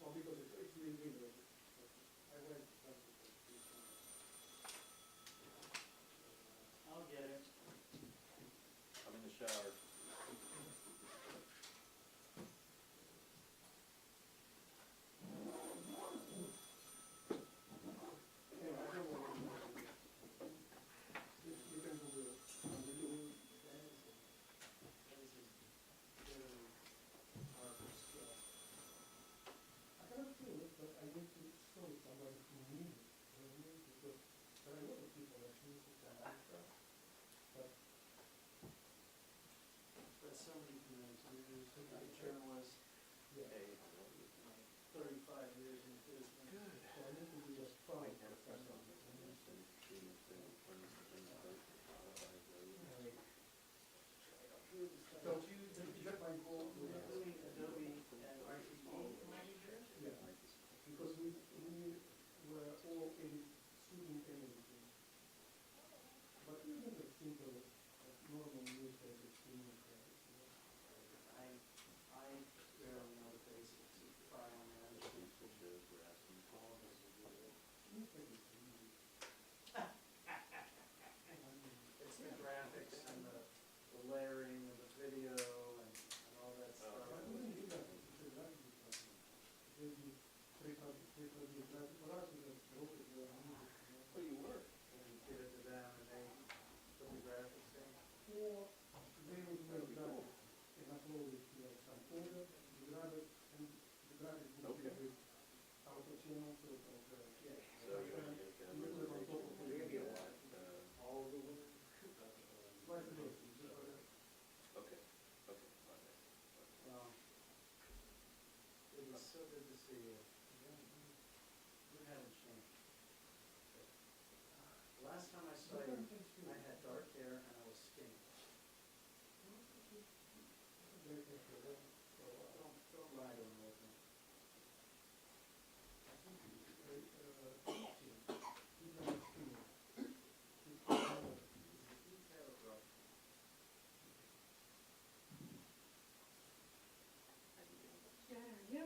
Well, because it's really window. I went to I'll get it. I'm in the shower. yeah, I don't know what you do. You can Google it. That is a very powerful skill. I cannot feel it, but I need to show it somebody who needs it. You know what I mean? Because there are a lot of people that use it and do stuff. But somebody can use a journalist, Yeah. Hey, like 35 years in business. good. So I need to be just proud Wait, of had a press myself. conference on this and she was saying, when codify Right. So So, did you that's my goal. were you doing Adobe and RTP for many years? Yeah, because we were all shooting anything. But even the simple, normal newspaper screen I barely know the basics of file management. shows were asking for all this. newspaper is easy. It's the graphics and the layering of the video and all that I stuff. wouldn't do that. It's a graphic department. Maybe 300 graphic. For us, it's a rocket where I need it. Oh, you were? And you give it to them and they put the graphics in. Or they would make graphics and upload it to like some folder, you grab it, and the graphic would be Okay. with auto channel, so it's all the. Yeah. So you're gonna make a You put it on top of the reservation video. that, All the way. Twice a day. You just put it. okay, Monday. Well, it was so good to see you. You haven't changed. The last time I saw you, I had dark hair and I was skinny. Very thank you. So, Don't lie to an old man. Good, are you?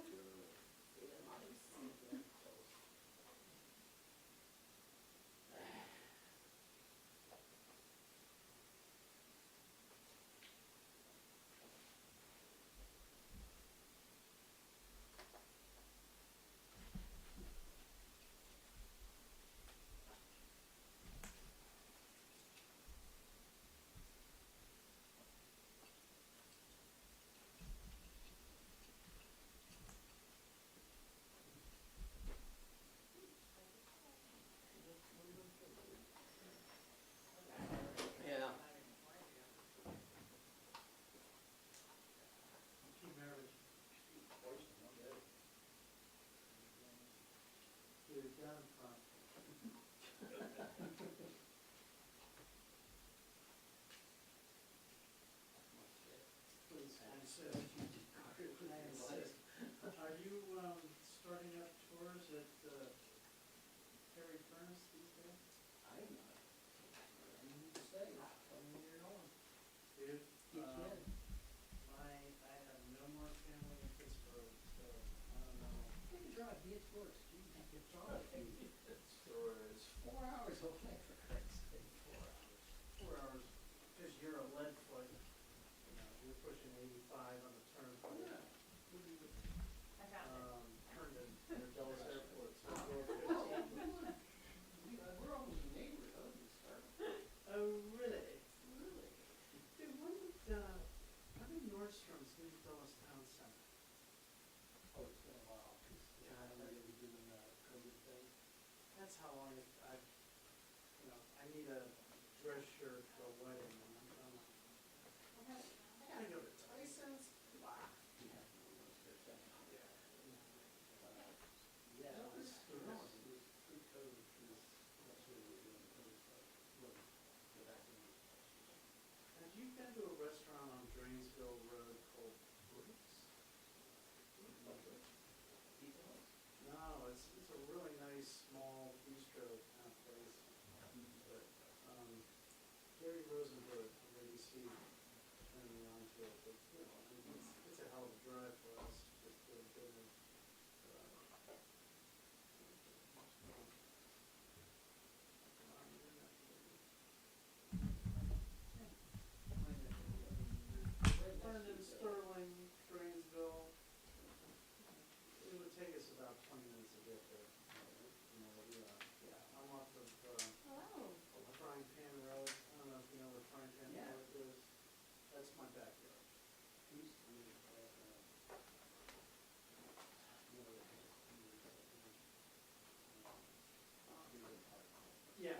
Yeah. Keep marriage. Get it down front. Please, I insist. I insist. Are you starting up tours at Terry Furnace these days? I'm not. I need to say, tell me where you're going. Dude, You can. I have no more family in Pittsburgh, so I don't know. Take a drive, be at work, geez, it's all right. Stores. 4 hours, okay, for Christ's sake, 4 hours. 4 hours, because you're a lead foot, you know, you're pushing 85 on the turnpike. Yeah. I found Turned to Dulles Airport, so go Oh, 15. we're almost neighbors, I live in Starbucks. Oh, really? Really? Dude, when did Nordstrom's leave Dulles Town Center? Oh, it's been a while, because, yeah, I know they were doing the COVID thing. That's how long I need a dress shirt for a wedding, and I'm I gotta go to Tyson's. Wow. yeah. Gary Rosenberg from ABC turned me on to it, but, you know, I mean, it's a hell of a drive for us, just to get in. Vernon, Sterling, Dranesville, it would take us about 20 minutes to get there. You know, yeah, I'm off of, Oh, Frying Pan Road. I don't know if you know where Frying Pan Yeah. Road is. That's my backyard. Used to be, Yeah,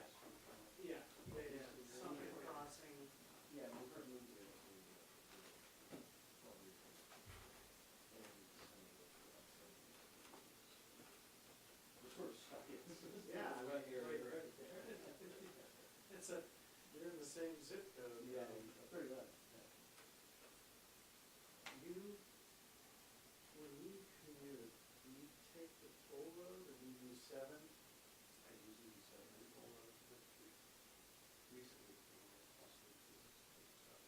yeah, they had Sunken Crossing. yeah, we first moved here. We're sort of stuck in. Yeah, Right here, right. right there. They're in the same zip code. Yeah, pretty much, yeah. When you commute, do you take the toll road or do you do 7? I usually use toll road, but recently, possibly stuff,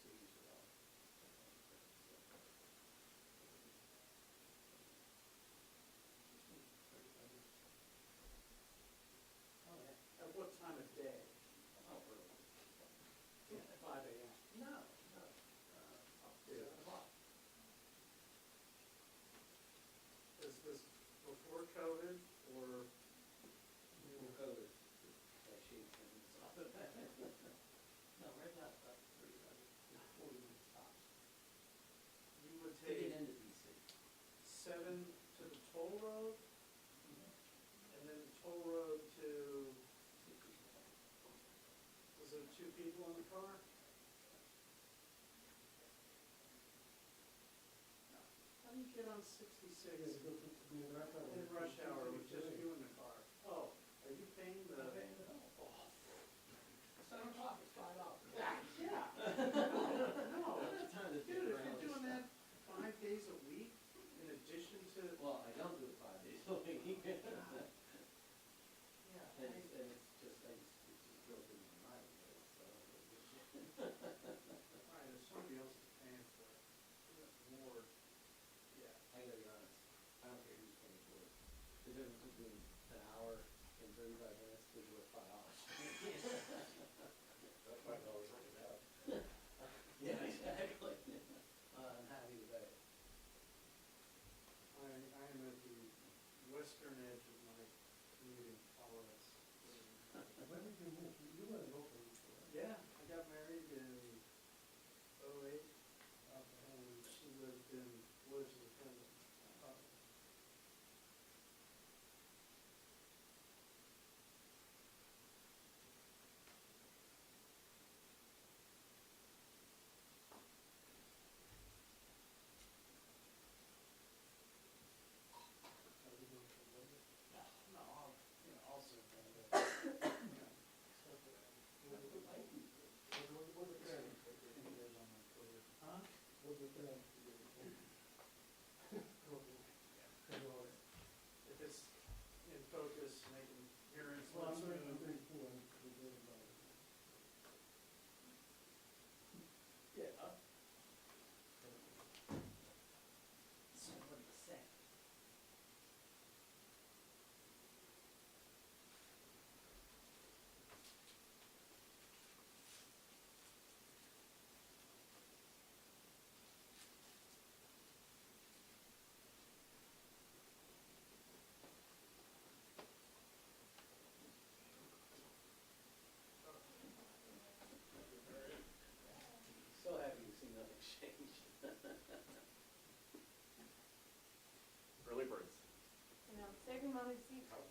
so use it all. Oh, yeah. At what time of day? Oh, early. Yeah, 5 a.m. No, no, up to 7 o'clock. Is this before COVID or? Before COVID, that changed things. No, right now, it's about 30, 40 minutes tops. You would To get take into DC. 7 to the toll road and then the toll road to, was there 2 people in the car? How do you get on 66 Yeah, because it's been rush hour. in rush hour with just you in the car? Oh, are you paying the? Okay, no. Oh, 7 o'clock, it's $5. yeah. No, Time to dude, if you're doing that 5 days a week in addition to. Well, I don't do it 5 days a week. Yeah. And it's just, it's just built in my mind, so. All right, if somebody else is paying for it, more, yeah. I gotta be honest, I don't care who's paying for it. The difference between an hour and 35 minutes is worth $5. That's $5 worth of that. Yeah, exactly. I'm happy with that. I am at the western edge of my commuting tolerance. When did you move? You were local before, right? Yeah, I got married in '08, Okay. and she lived in Woods in Kendall. Are you going to London? No, also, you know, What's the plan? huh? What's the plan? If it's in focus, making hearings Well, less I'm smooth. doing 2 and we're doing about it. Yeah. So what do you say? So happy to see nothing changed. Early birds. you know, saving money seats. Nice.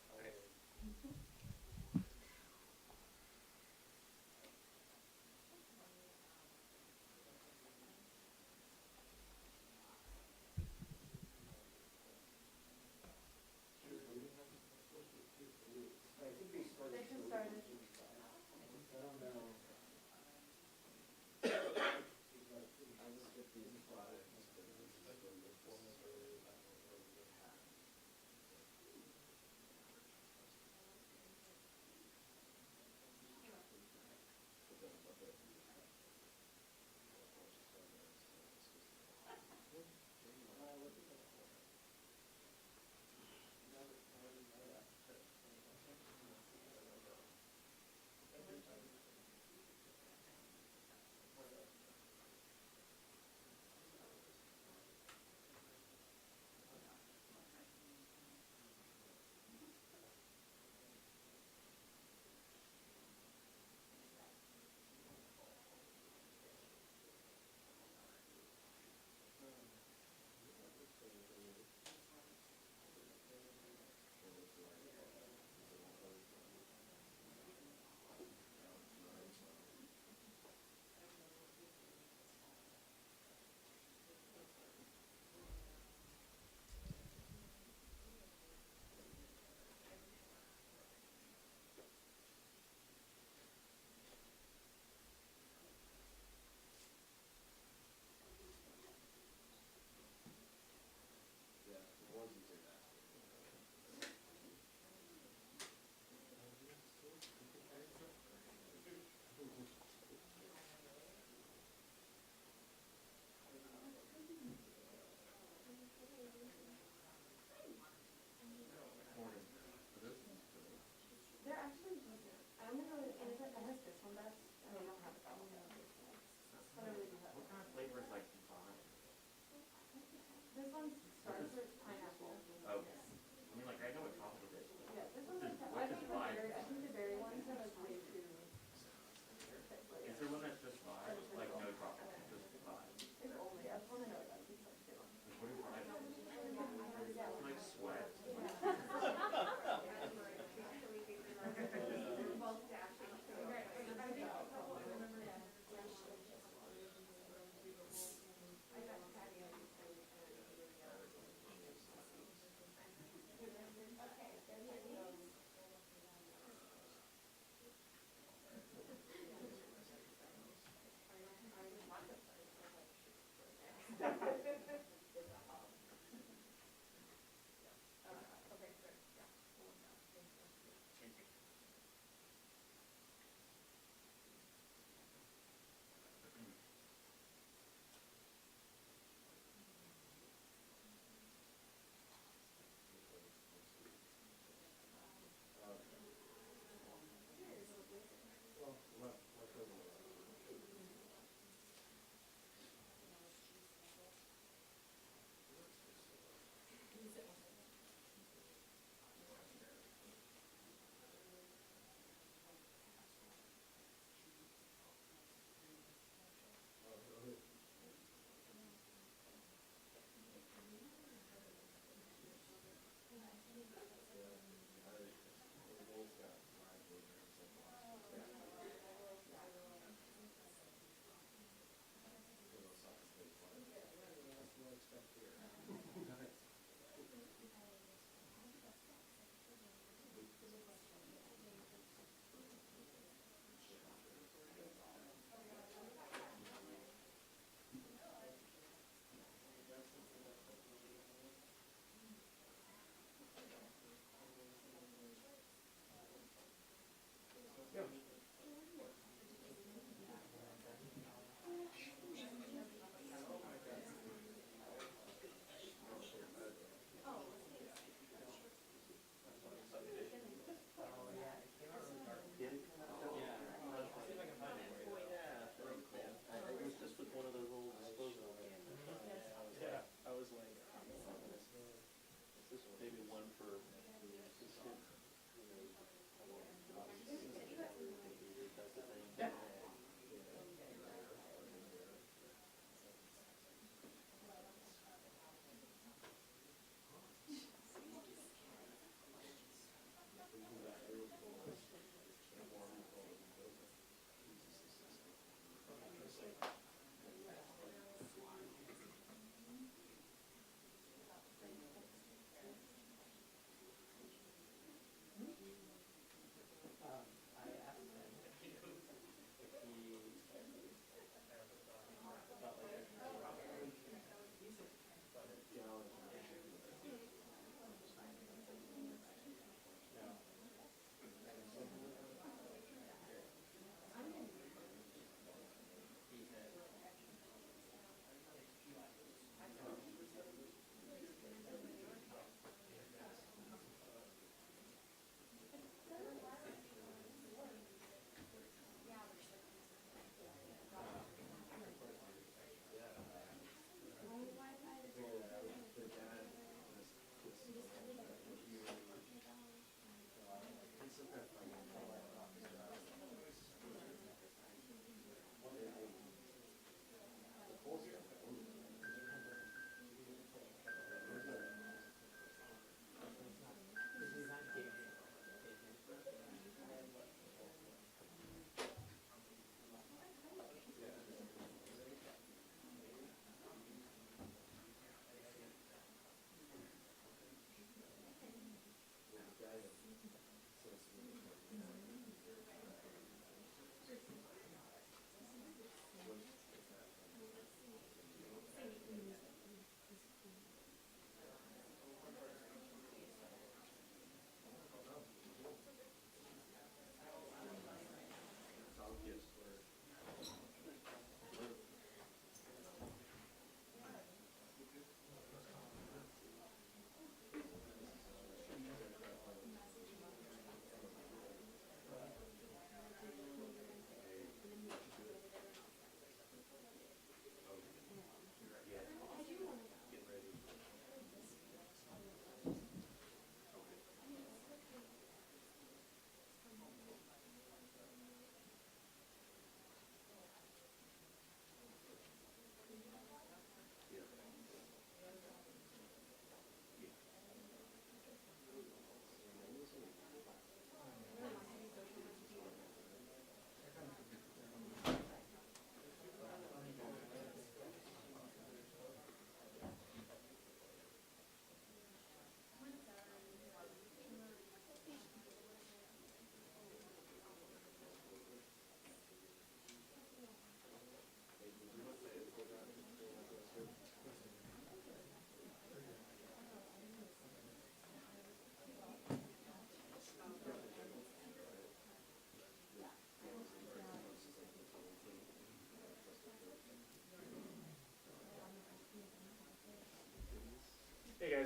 I think they started. They just started. I don't know. I just get these products.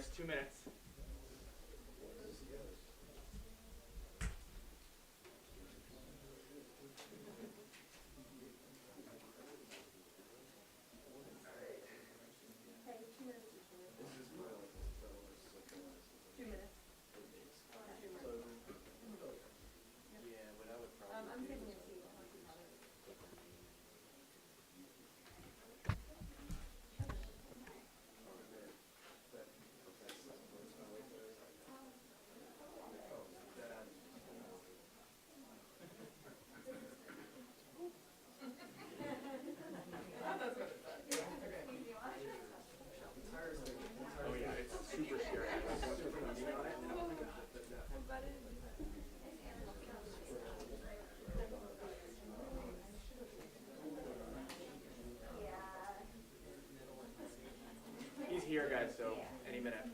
guys. 2 minutes. Okay, 2 minutes each minute. 2 minutes. Yeah, what I would probably I'm do saving is a seat. I'll see how it is. put their name in. Oh yeah, it's super scary. He's here, guys. So any minute.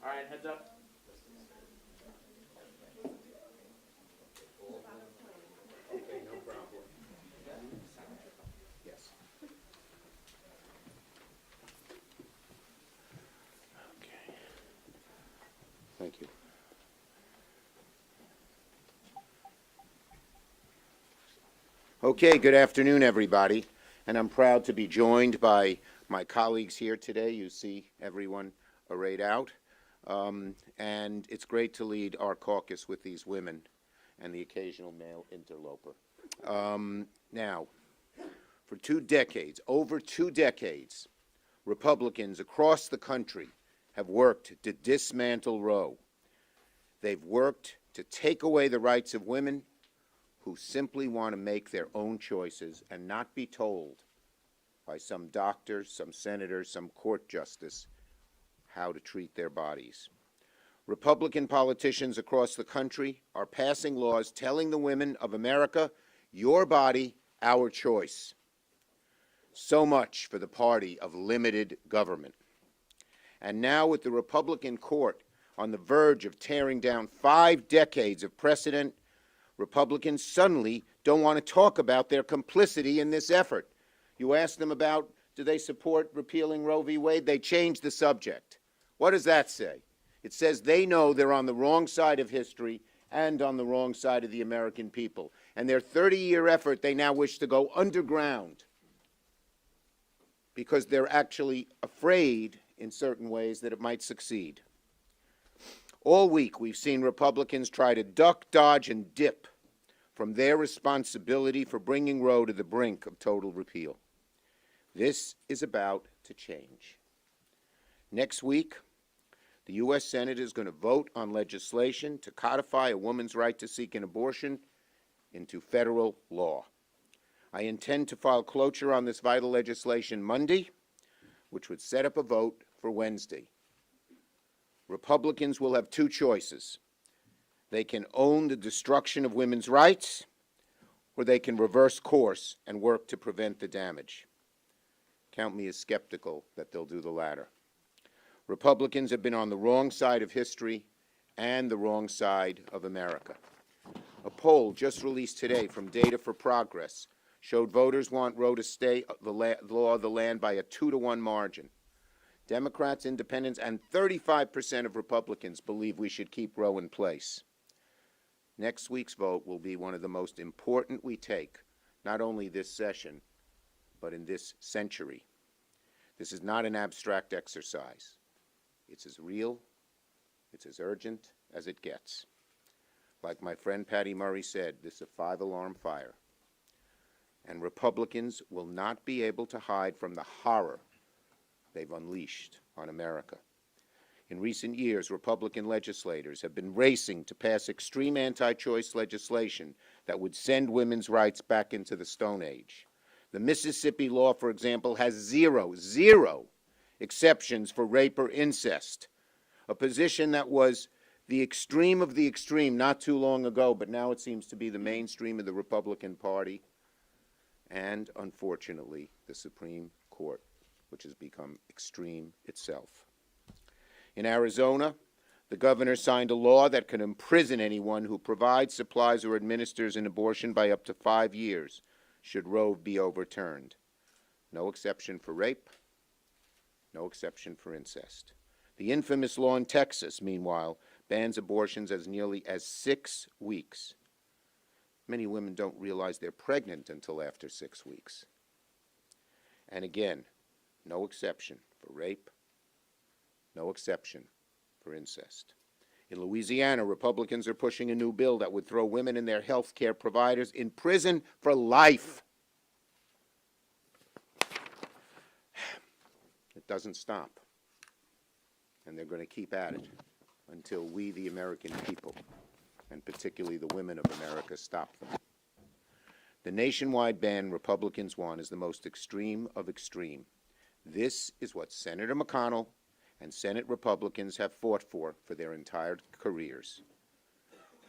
All right, heads up. Okay, no problem. Yes. Okay. Thank you. Okay, good afternoon, everybody. And I'm proud to be joined by my colleagues here today. You see everyone arrayed out. And it's great to lead our caucus with these women and the occasional male interloper. Now, for 2 decades, over 2 decades, Republicans across the country have worked to dismantle Roe. They've worked to take away the rights of women who simply want to make their own choices and not be told by some doctor, some senator, some court justice how to treat their bodies. Republican politicians across the country are passing laws telling the women of America, your body, our choice. So much for the party of limited government. And now, with the Republican court on the verge of tearing down 5 decades of precedent, Republicans suddenly don't want to talk about their complicity in this effort. You ask them about, do they support repealing Roe v. Wade? They change the subject. What does that say? It says they know they're on the wrong side of history and on the wrong side of the American people. And their 30-year effort, they now wish to go underground because they're actually afraid, in certain ways, that it might succeed. All week, we've seen Republicans try to duck, dodge, and dip from their responsibility for bringing Roe to the brink of total repeal. This is about to change. Next week, the U.S. Senate is going to vote on legislation to codify a woman's right to seek an abortion into federal law. I intend to file cloture on this vital legislation Monday, which would set up a vote for Wednesday. Republicans will have 2 choices. They can own the destruction of women's rights, or they can reverse course and work to prevent the damage. Count me as skeptical that they'll do the latter. Republicans have been on the wrong side of history and the wrong side of America. A poll just released today from Data for Progress showed voters want Roe to stay the law of the land by a 2-to-1 margin. Democrats, independents, and 35% of Republicans believe we should keep Roe in place. Next week's vote will be one of the most important we take, not only this session, but in this century. This is not an abstract exercise. It's as real, it's as urgent as it gets. Like my friend Patty Murray said, this is a 5-alarm fire. And Republicans will not be able to hide from the horror they've unleashed on America. In recent years, Republican legislators have been racing to pass extreme anti-choice legislation that would send women's rights back into the Stone Age. The Mississippi law, for example, has zero exceptions for rape or incest, a position that was the extreme of the extreme not too long ago, but now it seems to be the mainstream of the Republican Party and, unfortunately, the Supreme Court, which has become extreme itself. In Arizona, The governor signed a law that can imprison anyone who provides, supplies, or administers an abortion by up to 5 years, should Roe be overturned. No exception for rape, no exception for incest. The infamous law in Texas, meanwhile, bans abortions as nearly as 6 weeks. Many women don't realize they're pregnant until after 6 weeks. And again, no exception for rape, no exception for incest. In Louisiana, Republicans are pushing a new bill that would throw women and their health care providers in prison for life. It doesn't stop. And they're going to keep at it until we, the American people, and particularly the women of America, stop them. The nationwide ban Republicans want is the most extreme of extreme. This is what Senator McConnell and Senate Republicans have fought for their entire careers.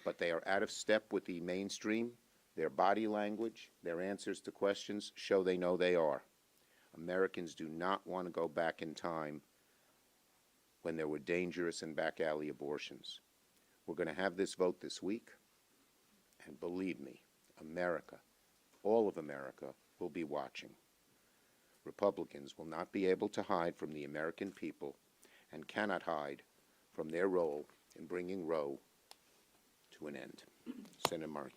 But they are out of step with the mainstream. Their body language, their answers to questions show they know they are. Americans do not want to go back in time when there were dangerous and back-alley abortions. We're going to have this vote this week, and believe me, America, all of America, will be watching. Republicans will not be able to hide from the American people and cannot hide from their role in bringing Roe to an end. Senator Murray.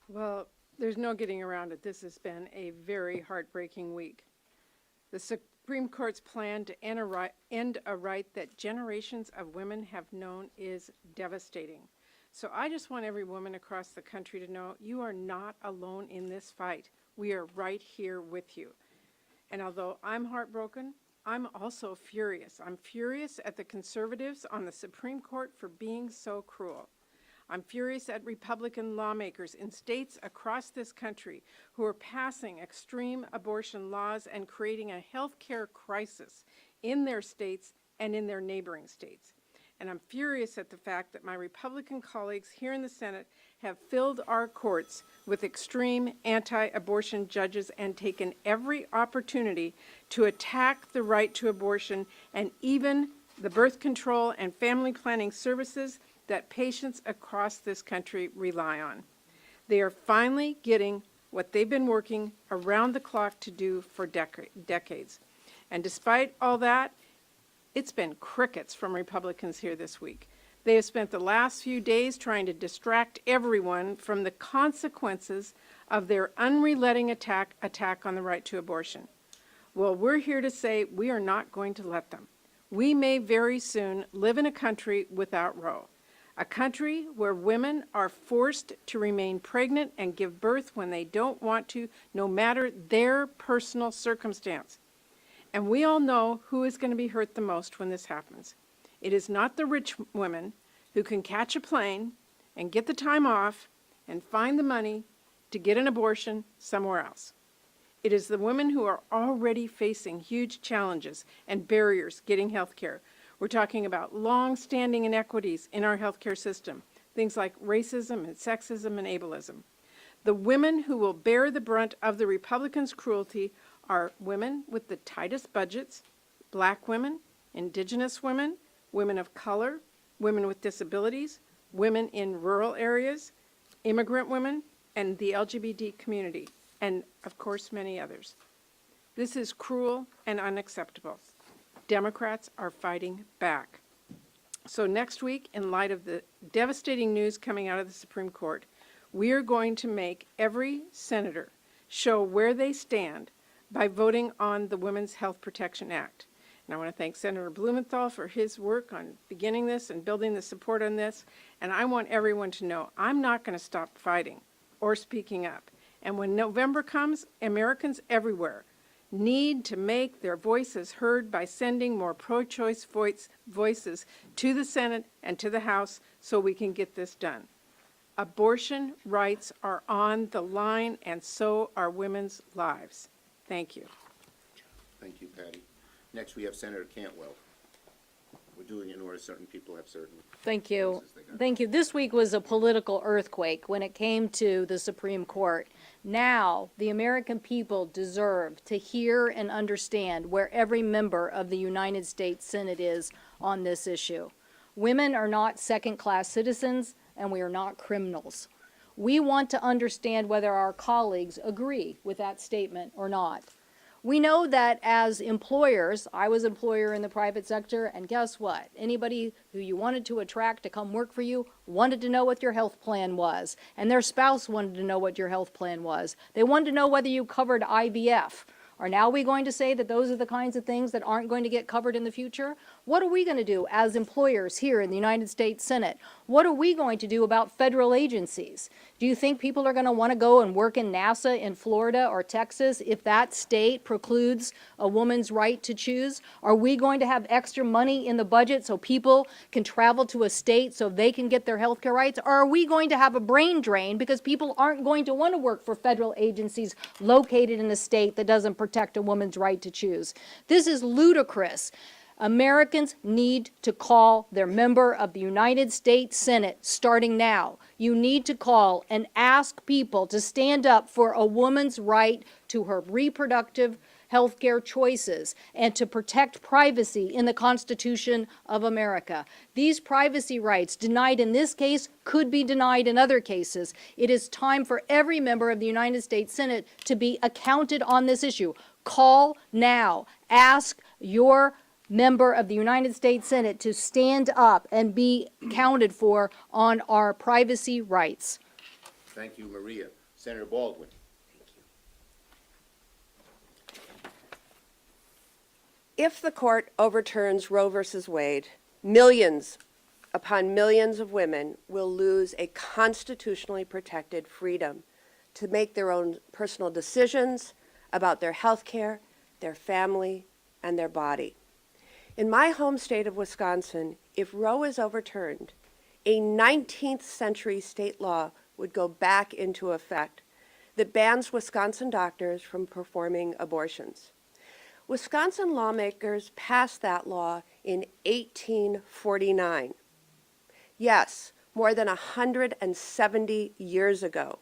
Well, there's no getting around it. This has been a very heartbreaking week. The Supreme Court's plan to end a right that generations of women have known is devastating. So I just want every woman across the country to know you are not alone in this fight. We are right here with you. And although I'm heartbroken, I'm also furious. I'm furious at the conservatives on the Supreme Court for being so cruel. I'm furious at Republican lawmakers in states across this country who are passing extreme abortion laws and creating a health care crisis in their states and in their neighboring states. And I'm furious at the fact that my Republican colleagues here in the Senate have filled our courts with extreme anti-abortion judges and taken every opportunity to attack the right to abortion and even the birth control and family planning services that patients across this country rely on. They are finally getting what they've been working around the clock to do for decades. And despite all that, it's been crickets from Republicans here this week. They have spent the last few days trying to distract everyone from the consequences of their unrelenting attack on the right to abortion. Well, we're here to say we are not going to let them. We may very soon live in a country without Roe, a country where women are forced to remain pregnant and give birth when they don't want to, no matter their personal circumstance. And we all know who is going to be hurt the most when this happens. It is not the rich women who can catch a plane and get the time off and find the money to get an abortion somewhere else. It is the women who are already facing huge challenges and barriers getting health care. We're talking about long-standing inequities in our healthcare system, things like racism and sexism and ableism. The women who will bear the brunt of the Republicans' cruelty are women with the tightest budgets, Black women, Indigenous women, women of color, women with disabilities, women in rural areas, immigrant women, and the LGBT community, and of course many others. This is cruel and unacceptable. Democrats are fighting back. So next week, in light of the devastating news coming out of the Supreme Court, we are going to make every senator show where they stand by voting on the Women's Health Protection Act. And I want to thank Senator Blumenthal for his work on beginning this and building the support on this. And I want everyone to know I'm not going to stop fighting or speaking up. And when November comes, Americans everywhere need to make their voices heard by sending more pro-choice voices to the Senate and to the House so we can get this done. Abortion rights are on the line, and so are women's lives. Thank you. Thank you, Patty. Next, we have Senator Cantwell. We're doing it in order certain people have certain Thank you. places they got. Thank you. This week was a political earthquake when it came to the Supreme Court. Now, the American people deserve to hear and understand where every member of the United States Senate is on this issue. Women are not second-class citizens, and we are not criminals. We want to understand whether our colleagues agree with that statement or not. We know that as employers, I was an employer in the private sector, and guess what? Anybody who you wanted to attract to come work for you wanted to know what your health plan was, and their spouse wanted to know what your health plan was. They wanted to know whether you covered IVF. Are now we going to say that those are the kinds of things that aren't going to get covered in the future? What are we going to do as employers here in the United States Senate? What are we going to do about federal agencies? Do you think people are going to want to go and work in NASA in Florida or Texas if that state precludes a woman's right to choose? Are we going to have extra money in the budget so people can travel to a state so they can get their health care rights? Or are we going to have a brain drain because people aren't going to want to work for federal agencies located in a state that doesn't protect a woman's right to choose? This is ludicrous. Americans need to call their member of the United States Senate starting now. You need to call and ask people to stand up for a woman's right to her reproductive health care choices and to protect privacy in the Constitution of America. These privacy rights, denied in this case, could be denied in other cases. It is time for every member of the United States Senate to be accounted on this issue. Call now. Ask your member of the United States Senate to stand up and be counted for on our privacy rights. Thank you, Maria. Senator Baldwin. If the court overturns Roe versus Wade, millions upon millions of women will lose a constitutionally protected freedom to make their own personal decisions about their health care, their family, and their body. In my home state of Wisconsin, if Roe is overturned, a 19th century state law would go back into effect that bans Wisconsin doctors from performing abortions. Wisconsin lawmakers passed that law in 1849. Yes, more than 170 years ago,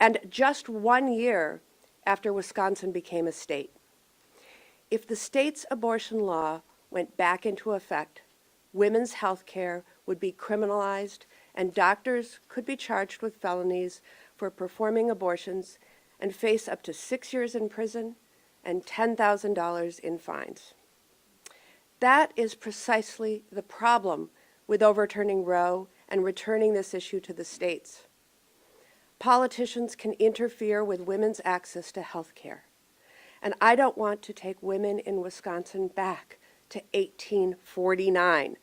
and just 1 year after Wisconsin became a state. If the state's abortion law went back into effect, women's health care would be criminalized and doctors could be charged with felonies for performing abortions and face up to 6 years in prison and $10,000 in fines. That is precisely the problem with overturning Roe and returning this issue to the states. Politicians can interfere with women's access to health care, and I don't want to take women in Wisconsin back to 1849.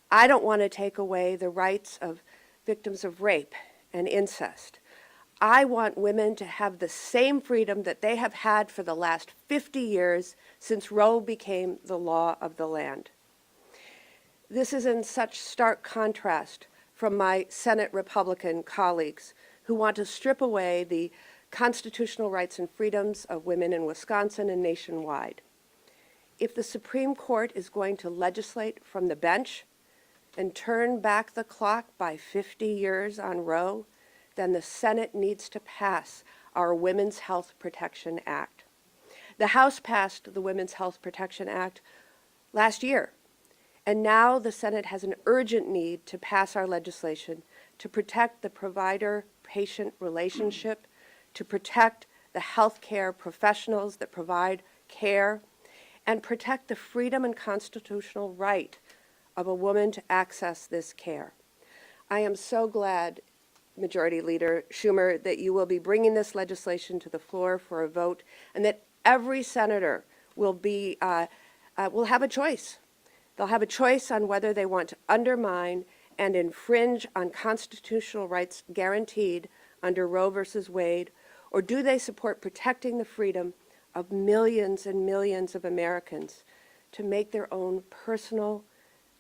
I don't want to take away the rights of victims of rape and incest. I want women to have the same freedom that they have had for the last 50 years since Roe became the law of the land. This is in such stark contrast from my Senate Republican colleagues who want to strip away the constitutional rights and freedoms of women in Wisconsin and nationwide. If the Supreme Court is going to legislate from the bench and turn back the clock by 50 years on Roe, then the Senate needs to pass our Women's Health Protection Act. The House passed the Women's Health Protection Act last year, and now the Senate has an urgent need to pass our legislation to protect the provider-patient relationship, to protect the healthcare professionals that provide care, and protect the freedom and constitutional right of a woman to access this care. I am so glad, Majority Leader Schumer, that you will be bringing this legislation to the floor for a vote, and that every senator will have a choice. They'll have a choice on whether they want to undermine and infringe on constitutional rights guaranteed under Roe versus Wade, or do they support protecting the freedom of millions and millions of Americans to make their own personal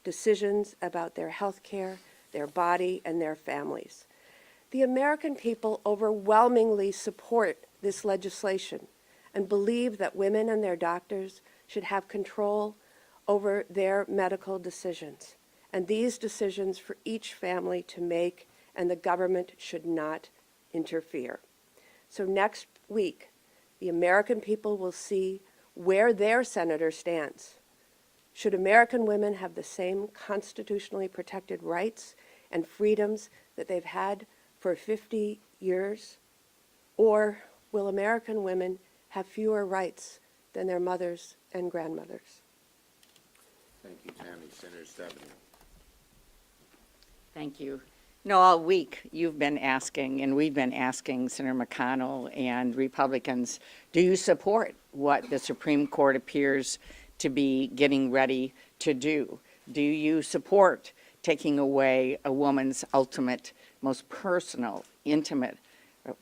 decisions about their health care, their body, and their families. The American people overwhelmingly support this legislation and believe that women and their doctors should have control over their medical decisions, and these decisions for each family to make, and the government should not interfere. So next week, the American people will see where their senator stands. Should American women have the same constitutionally protected rights and freedoms that they've had for 50 years? Or will American women have fewer rights than their mothers and grandmothers? Thank you, Tammy. Senator Stabenow. Thank you. No, all week you've been asking, and we've been asking Senator McConnell and Republicans, do you support what the Supreme Court appears to be getting ready to do? Do you support taking away a woman's ultimate, most personal, intimate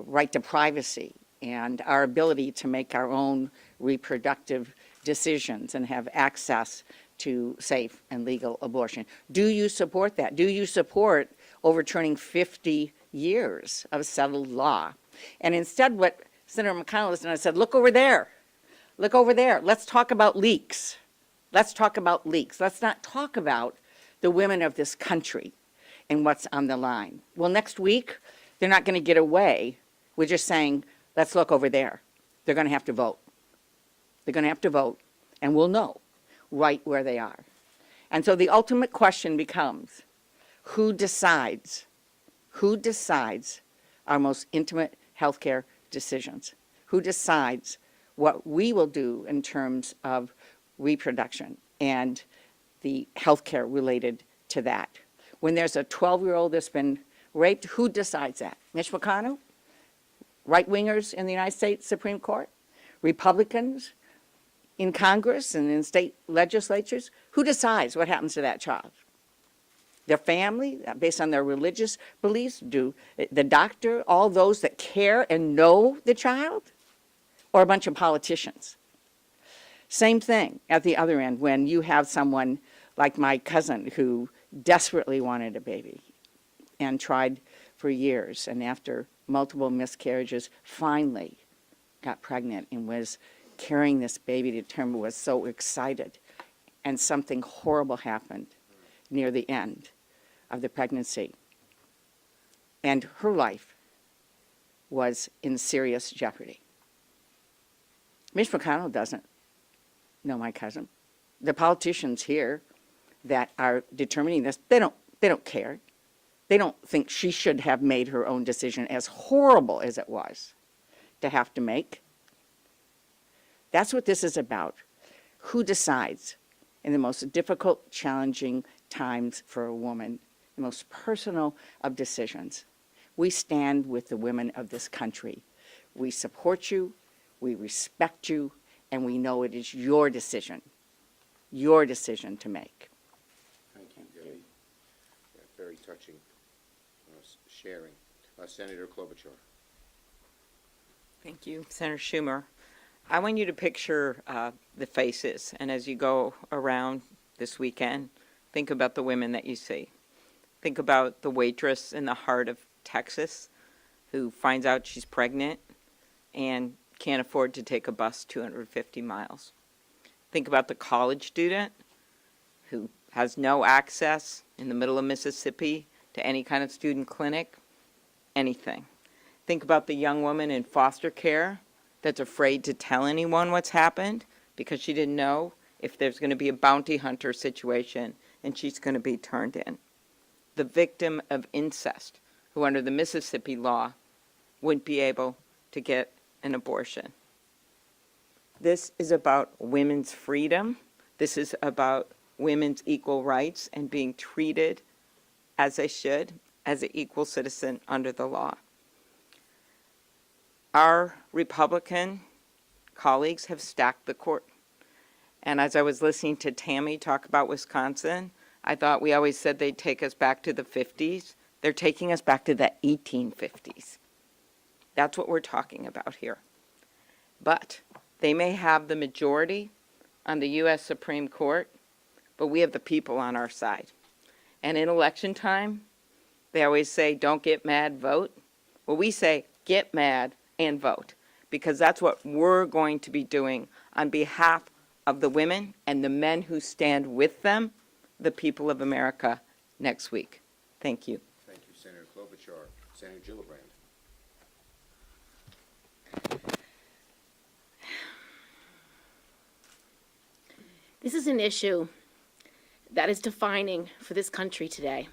right to privacy and our ability to make our own reproductive decisions and have access to safe and legal abortion? Do you support that? Do you support overturning 50 years of settled law? And instead what Senator McConnell has done is said, look over there. Look over there. Let's talk about leaks. Let's talk about leaks. Let's not talk about the women of this country and what's on the line. Well, next week, they're not going to get away with just saying, let's look over there. They're going to have to vote. They're going to have to vote, and we'll know right where they are. And so the ultimate question becomes, who decides our most intimate healthcare decisions? Who decides what we will do in terms of reproduction and the healthcare related to that? When there's a 12-year-old that's been raped, who decides that? Mitch McConnell? Right-wingers in the United States Supreme Court? Republicans in Congress and in state legislatures? Who decides what happens to that child? Their family, based on their religious beliefs? Do the doctor, all those that care and know the child? Or a bunch of politicians? Same thing at the other end when you have someone like my cousin who desperately wanted a baby and tried for years, and after multiple miscarriages finally got pregnant and was carrying this baby to term, was so excited, and something horrible happened near the end of the pregnancy, and her life was in serious jeopardy. Mitch McConnell doesn't know my cousin. The politicians here that are determining this, they don't care. They don't think she should have made her own decision, as horrible as it was to have to make. That's what this is about. Who decides in the most difficult, challenging times for a woman, the most personal of decisions? We stand with the women of this country. We support you, we respect you, and we know it is your decision to make. Thank you, Debbie. Yeah, very touching sharing. Senator Klobuchar. Thank you, Senator Schumer. I want you to picture the faces, and as you go around this weekend, think about the women that you see. Think about the waitress in the heart of Texas who finds out she's pregnant and can't afford to take a bus 250 miles. Think about the college student who has no access in the middle of Mississippi to any kind of student clinic, anything. Think about the young woman in foster care that's afraid to tell anyone what's happened because she didn't know if there's going to be a bounty hunter situation and she's going to be turned in. The victim of incest, who under the Mississippi law wouldn't be able to get an abortion. This is about women's freedom. This is about women's equal rights and being treated as they should, as an equal citizen under the law. Our Republican colleagues have stacked the court. And as I was listening to Tammy talk about Wisconsin, I thought we always said they'd take us back to the 50s. They're taking us back to the 1850s. That's what we're talking about here. But they may have the majority on the U.S. Supreme Court, but we have the people on our side. And in election time, they always say, don't get mad, vote. Well, we say, get mad and vote, because that's what we're going to be doing on behalf of the women and the men who stand with them, the people of America, next week. Thank you. Thank you, Senator Klobuchar. Senator Gillibrand. This is an issue that is defining for this country today.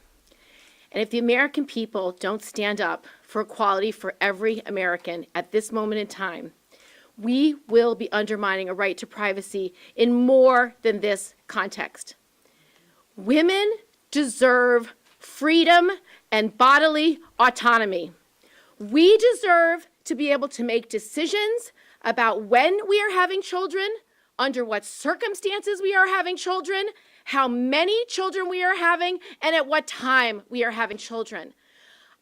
And if the American people don't stand up for equality for every American at this moment in time, we will be undermining a right to privacy in more than this context. Women deserve freedom and bodily autonomy. We deserve to be able to make decisions about when we are having children, under what circumstances we are having children, how many children we are having, and at what time we are having children.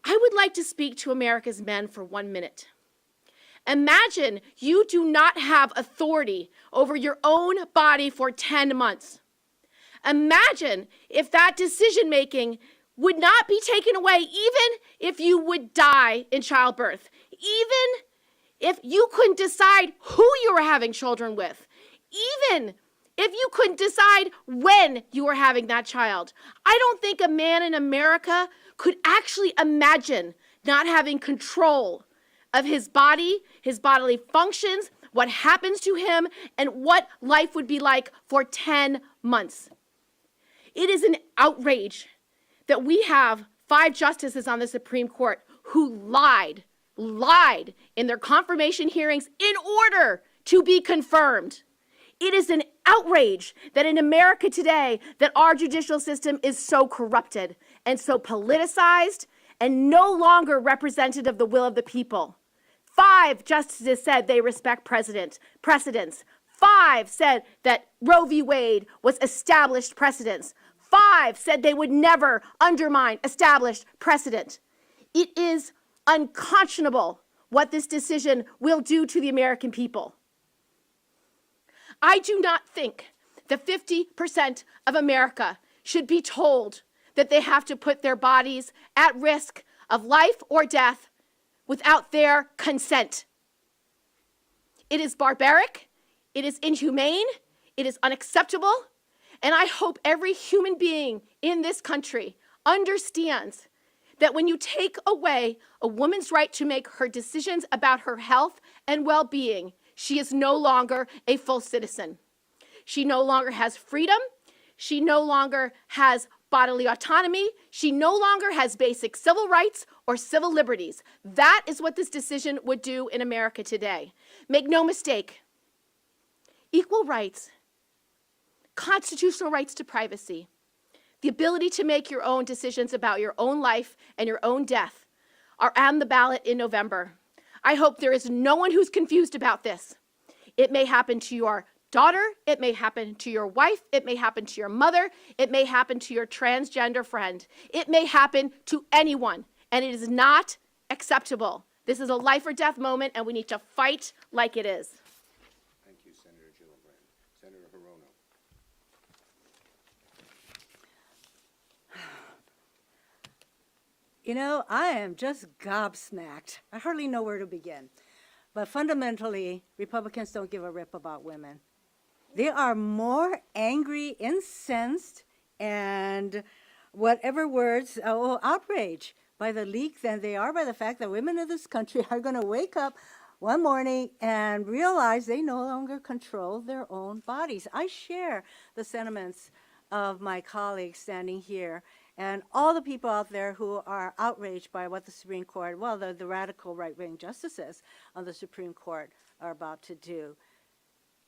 I would like to speak to America's men for 1 minute. Imagine you do not have authority over your own body for 10 months. Imagine if that decision-making would not be taken away, even if you would die in childbirth, even if you couldn't decide who you were having children with, even if you couldn't decide when you were having that child. I don't think a man in America could actually imagine not having control of his body, his bodily functions, what happens to him, and what life would be like for 10 months. It is an outrage that we have 5 justices on the Supreme Court who lied in their confirmation hearings in order to be confirmed. It is an outrage that in America today, that our judicial system is so corrupted and so politicized and no longer representative of the will of the people. 5 justices said they respect precedents. 5 said that Roe v. Wade was established precedents. 5 said they would never undermine established precedent. It is unconscionable what this decision will do to the American people. I do not think that 50% of America should be told that they have to put their bodies at risk of life or death without their consent. It is barbaric, it is inhumane, it is unacceptable, and I hope every human being in this country understands that when you take away a woman's right to make her decisions about her health and well-being, she is no longer a full citizen. She no longer has freedom. She no longer has bodily autonomy. She no longer has basic civil rights or civil liberties. That is what this decision would do in America today. Make no mistake, equal rights, constitutional rights to privacy, the ability to make your own decisions about your own life and your own death are on the ballot in November. I hope there is no one who's confused about this. It may happen to your daughter, it may happen to your wife, it may happen to your mother, it may happen to your transgender friend. It may happen to anyone, and it is not acceptable. This is a life or death moment, and we need to fight like it is. Thank you, Senator Gillibrand. Senator Hirono. You know, I am just gobsmacked. I hardly know where to begin. But fundamentally, Republicans don't give a rip about women. They are more angry, incensed, and whatever words, outrage by the leak than they are by the fact that women in this country are going to wake up one morning and realize they no longer control their own bodies. I share the sentiments of my colleagues standing here and all the people out there who are outraged by what the Supreme Court, well, the radical right-wing justices on the Supreme Court are about to do.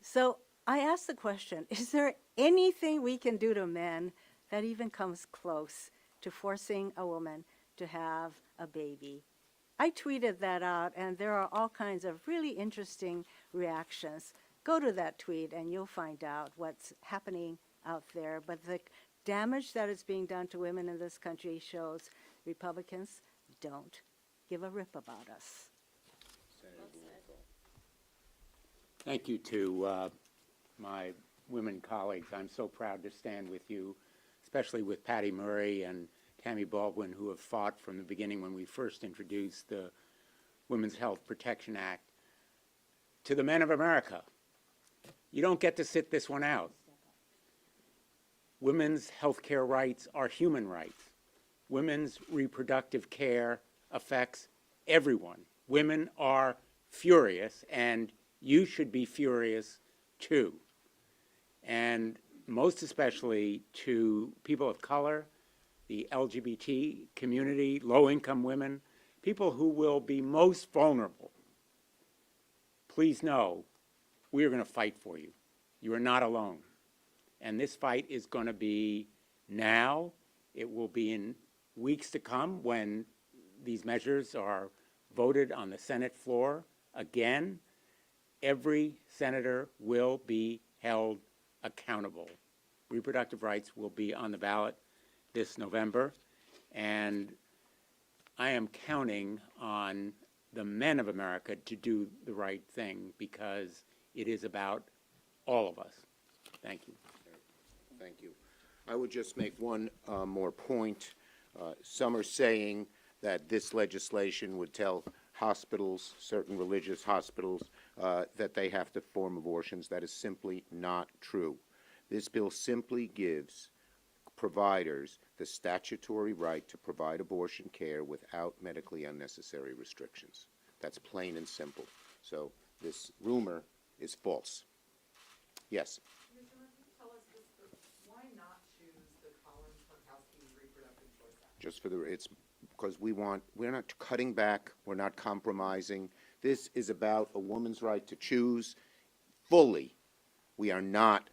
So I ask the question, is there anything we can do to men that even comes close to forcing a woman to have a baby? I tweeted that out, and there are all kinds of really interesting reactions. Go to that tweet, and you'll find out what's happening out there. But the damage that is being done to women in this country shows Republicans don't give a rip about us. Thank you to my women colleagues. I'm so proud to stand with you, especially with Patty Murray and Tammy Baldwin, who have fought from the beginning when we first introduced the Women's Health Protection Act. To the men of America, you don't get to sit this one out. Women's health care rights are human rights. Women's reproductive care affects everyone. Women are furious, and you should be furious too. And most especially to people of color, the LGBT community, low-income women, people who will be most vulnerable. Please know, we are going to fight for you. You are not alone. And this fight is going to be now. It will be in weeks to come when these measures are voted on the Senate floor. Again, every senator will be held accountable. Reproductive rights will be on the ballot this November, and I am counting on the men of America to do the right thing because it is about all of us. Thank you. Thank you. I would just make one more point. Some are saying that this legislation would tell hospitals, certain religious hospitals, that they have to perform abortions. That is simply not true. This bill simply gives providers the statutory right to provide abortion care without medically unnecessary restrictions. That's plain and simple. So this rumor is false. Yes? Tell us this, why not choose the Collins-Murkowski Reproductive Choice Act? Just for the, it's because we're not cutting back, we're not compromising. This is about a woman's right to choose fully. We are not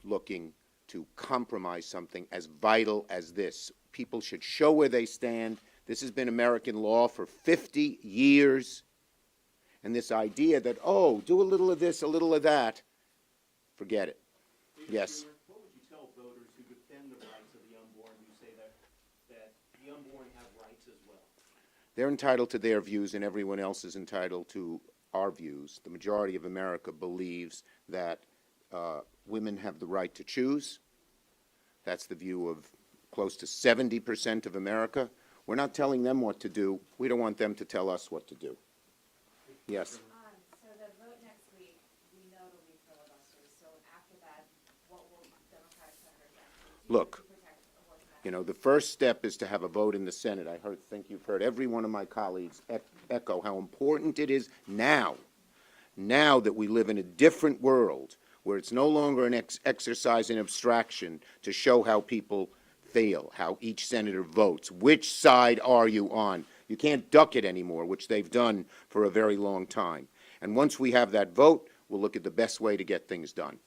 looking to compromise something as vital as this. People should show where they stand. This has been American law for 50 years. And this idea that, oh, do a little of this, a little of that, forget it. Yes? What would you tell voters who defend the rights of the unborn, who say that the unborn have rights as well? They're entitled to their views, and everyone else is entitled to our views. The majority of America believes that women have the right to choose. That's the view of close to 70% of America. We're not telling them what to do. We don't want them to tell us what to do. Yes? So the vote next week, we know it'll be filibuster, so after that, what will Democratic senators actually do Look, to protect abortion rights? you know, the first step is to have a vote in the Senate. I think you've heard every one of my colleagues echo how important it is now that we live in a different world where it's no longer an exercise in abstraction to show how people feel, how each senator votes. Which side are you on? You can't duck it anymore, which they've done for a very long time. And once we have that vote, we'll look at the best way to get things done.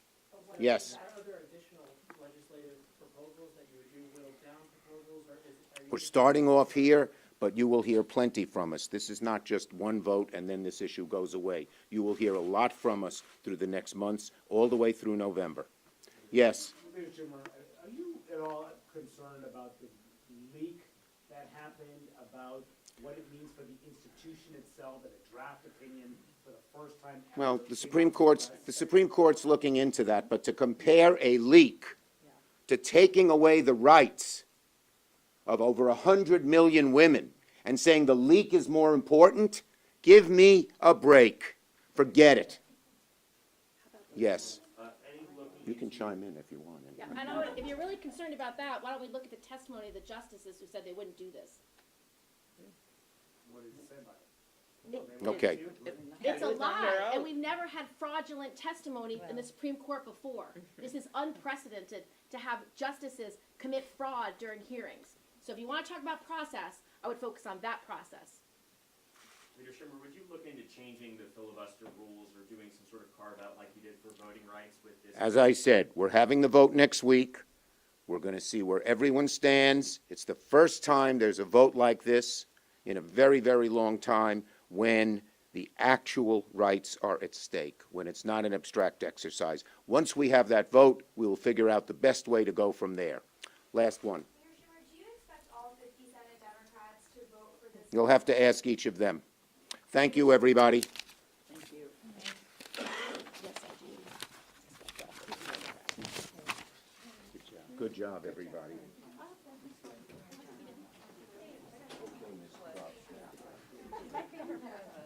Yes? Are there additional legislative proposals that you would do, whittled down proposals, or are you? We're starting off here, but you will hear plenty from us. This is not just one vote and then this issue goes away. You will hear a lot from us through the next months, all the way through November. Yes? Mr. Schumer, are you at all concerned about the leak that happened about what it means for the institution itself, that a draft opinion for the first time ever? Well, the Supreme Court's looking into that, but to compare a leak to taking away the rights of over 100 million women and saying the leak is more important, give me a break. Forget it. Yes. You can chime in if you want. Yeah, I know, if you're really concerned about that, why don't we look at the testimony of the justices who said they wouldn't do this? What did you say about it? Okay. It's a lie, and we've never had fraudulent testimony in the Supreme Court before. This is unprecedented to have justices commit fraud during hearings. So if you want to talk about process, I would focus on that process. Leader Schumer, would you look into changing the filibuster rules or doing some sort of carve-out like you did for voting rights with this? As I said, we're having the vote next week. We're going to see where everyone stands. It's the first time there's a vote like this in a very, very long time when the actual rights are at stake, when it's not an abstract exercise. Once we have that vote, we will figure out the best way to go from there. Last one. Mayor Schumer, do you expect all 50 Senate Democrats to vote for this? You'll have to ask each of them. Thank you, everybody. Thank you. Good job, everybody. My favorite part.